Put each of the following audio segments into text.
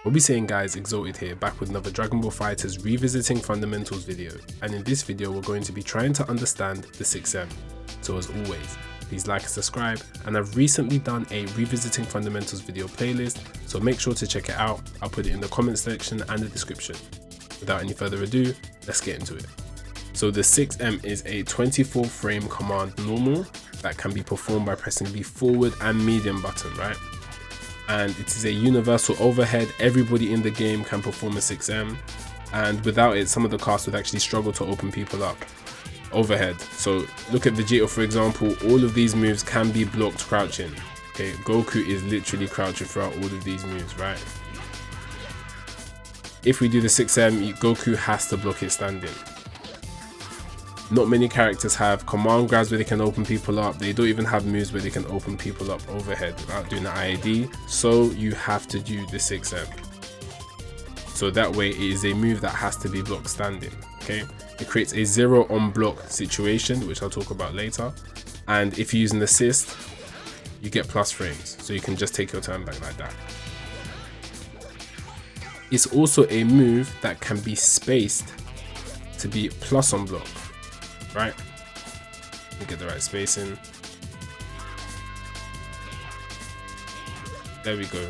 What we saying, guys? Exltd here, back with another Dragon Ball FighterZ revisiting fundamentals video, and in this video we're going to be trying to understand the 6M. So as always, please like and subscribe, and I've recently done a revisiting fundamentals video playlist, so make sure to check it out. I'll put it in the comment section and the description. Without any further ado, let's get into it. So the 6M is a 24 frame command normal that can be performed by pressing the forward and medium button, right? And it is a universal overhead. Everybody in the game can perform a 6M, and without it some of the cast would actually struggle to open people up. Overhead, so look at Vegeta for example, all of these moves can be blocked crouching. Okay, Goku is literally crouching throughout all of these moves, right? If we do the 6M, Goku has to block it standing. Not many characters have command grabs where they can open people up. They don't even have moves where they can open people up overhead without doing the IAD. So you have to do the 6M. So that way it is a move that has to be blocked standing. Okay, it creates a 0 on block situation, which I'll talk about later. And if you use an assist, you get plus frames. So you can just take your turn back like that. It's also a move that can be spaced to be plus on block. Right, let me get the right spacing. There we go.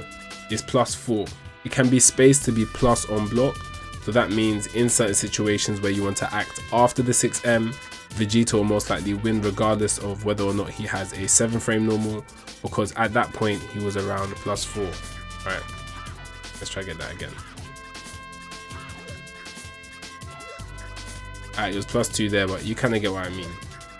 It's +4. It can be spaced to be plus on block, so that means in certain situations where you want to act after the 6M, Vegeta will most likely win regardless of whether or not he has a 7 frame normal, because at that point he was around +4. Right, let's try to get that again. Alright, it was +2 there, but you kind of get what I mean.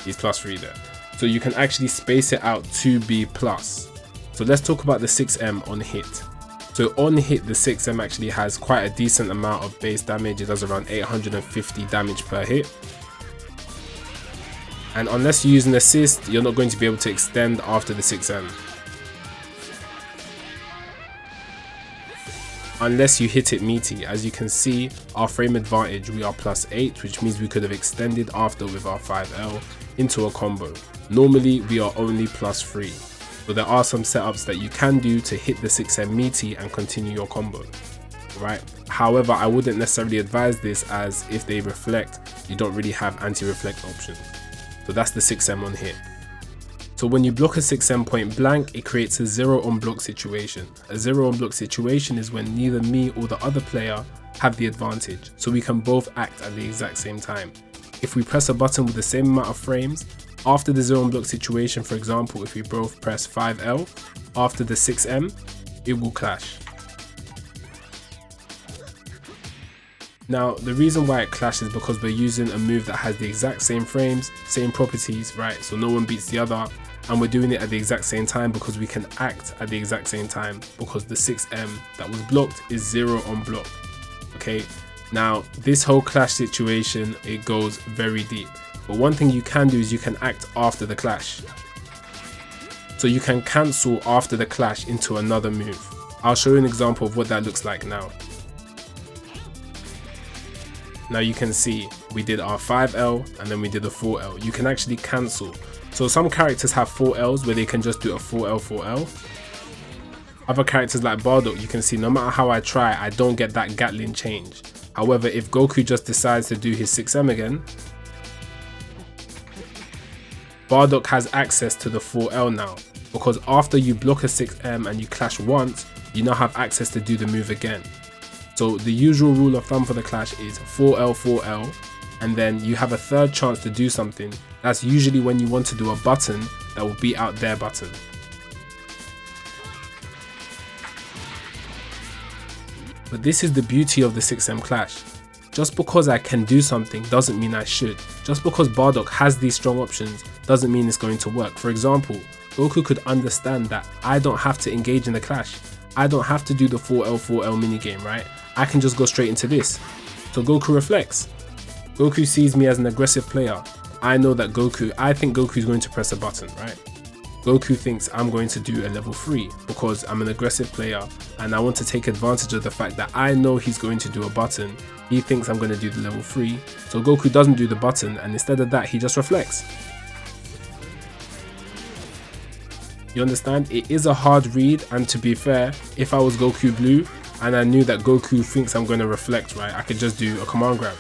He's +3 there. So you can actually space it out to be plus. So let's talk about the 6M on hit. So on hit, the 6M actually has quite a decent amount of base damage. It does around 850 damage per hit. And unless you use an assist, you're not going to be able to extend after the 6M. Unless you hit it meaty. As you can see, our frame advantage, we are +8, which means we could have extended after with our 5L into a combo. Normally we are only +3, but there are some setups that you can do to hit the 6M meaty and continue your combo, right? However, I wouldn't necessarily advise this, as if they reflect, you don't really have anti-reflect options. So that's the 6M on hit. So when you block a 6M point blank, it creates a 0 on block situation. A 0 on block situation is when neither me or the other player have the advantage, so we can both act at the exact same time. If we press a button with the same amount of frames, after the 0 on block situation, for example, if we both press 5L, after the 6M, it will clash. Now, the reason why it clashes is because we're using a move that has the exact same frames, same properties, right? So no one beats the other, and we're doing it at the exact same time because we can act at the exact same time, because the 6M that was blocked is 0 on block. Okay, now this whole clash situation, it goes very deep. But one thing you can do is you can act after the clash. So you can cancel after the clash into another move. I'll show you an example of what that looks like now. Now you can see we did our 5L and then we did a 4L. You can actually cancel. So some characters have 4Ls where they can just do a 4L, 4L. Other characters like Bardock, you can see no matter how I try, I don't get that Gatling change. However, if Goku just decides to do his 6M again, Bardock has access to the 4L now, because after you block a 6M and you clash once, you now have access to do the move again. So the usual rule of thumb for the clash is 4L, 4L, and then you have a third chance to do something. That's usually when you want to do a button that will beat out their button. But this is the beauty of the 6M clash. Just because I can do something doesn't mean I should. Just because Bardock has these strong options doesn't mean it's going to work. For example, Goku could understand that I don't have to engage in the clash. I don't have to do the 4L, 4L minigame, right? I can just go straight into this. So Goku reflects. Goku sees me as an aggressive player. I know that I think Goku is going to press a button, right? Goku thinks I'm going to do a level 3 because I'm an aggressive player and I want to take advantage of the fact that I know he's going to do a button. He thinks I'm going to do the level 3, so Goku doesn't do the button, and instead of that he just reflects. You understand? It is a hard read, and to be fair, if I was Goku Blue, and I knew that Goku thinks I'm going to reflect, right, I could just do a command grab,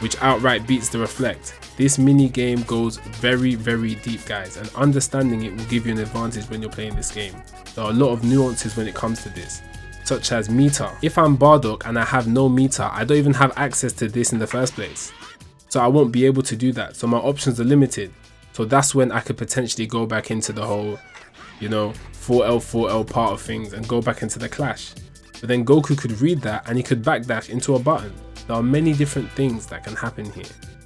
which outright beats the reflect. This mini game goes very, very deep, guys, and understanding it will give you an advantage when you're playing this game. There are a lot of nuances when it comes to this, such as meter. If I'm Bardock and I have no meter, I don't even have access to this in the first place, so I won't be able to do that, so my options are limited. So that's when I could potentially go back into the whole, you know, 4L 4L part of things and go back into the clash. But then Goku could read that and he could backdash into a button. There are many different things that can happen here.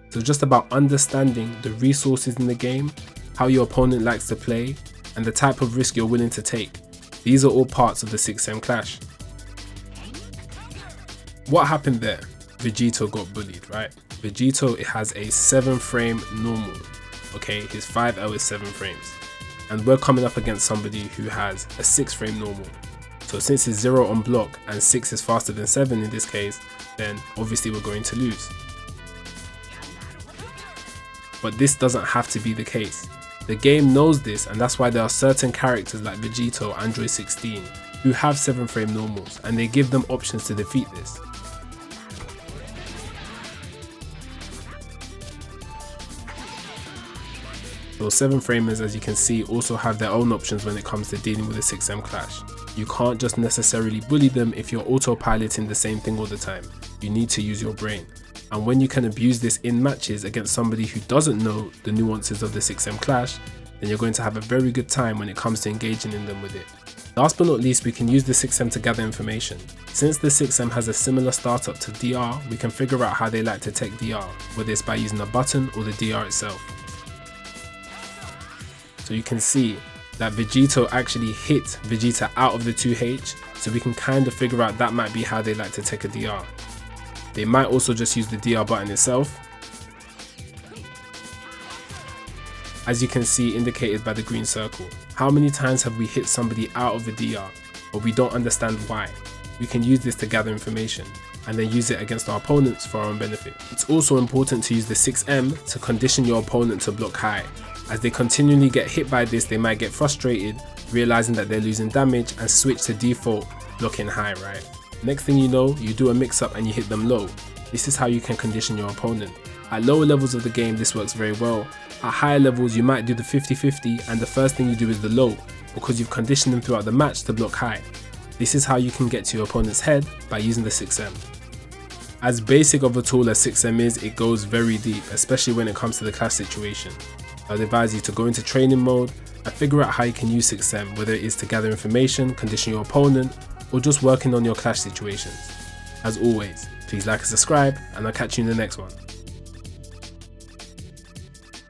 So it's just about understanding the resources in the game, how your opponent likes to play, and the type of risk you're willing to take. These are all parts of the 6M clash. What happened there? Vegito got bullied, right? Vegito, it has a 7 frame normal. Okay, his 5L is 7 frames. And we're coming up against somebody who has a 6 frame normal. So since it's 0 on block and 6 is faster than 7 in this case, then obviously we're going to lose. But this doesn't have to be the case. The game knows this, and that's why there are certain characters like Vegito, Android 16, who have 7 frame normals, and they give them options to defeat this. Those 7 framers, as you can see, also have their own options when it comes to dealing with a 6M clash. You can't just necessarily bully them if you're autopiloting the same thing all the time. You need to use your brain. And when you can abuse this in matches against somebody who doesn't know the nuances of the 6M clash, then you're going to have a very good time when it comes to engaging in them with it. Last but not least, we can use the 6M to gather information. Since the 6M has a similar startup to DR, we can figure out how they like to take DR, whether it's by using a button or the DR itself. So you can see that Vegito actually hit Vegeta out of the 2H, so we can kind of figure out that might be how they like to take a DR. They might also just use the DR button itself, as you can see indicated by the green circle. How many times have we hit somebody out of the DR, but we don't understand why? We can use this to gather information and then use it against our opponents for our own benefit. It's also important to use the 6M to condition your opponent to block high. As they continually get hit by this, they might get frustrated, realizing that they're losing damage, and switch to default blocking high, right? Next thing you know, you do a mix up and you hit them low. This is how you can condition your opponent. At lower levels of the game, this works very well. At higher levels, you might do the 50-50 and the first thing you do is the low, because you've conditioned them throughout the match to block high. This is how you can get to your opponent's head by using the 6M. As basic of a tool as 6M is, it goes very deep, especially when it comes to the clash situation. I'd advise you to go into training mode and figure out how you can use 6M, whether it is to gather information, condition your opponent, or just working on your clash situations. As always, please like and subscribe, and I'll catch you in the next one.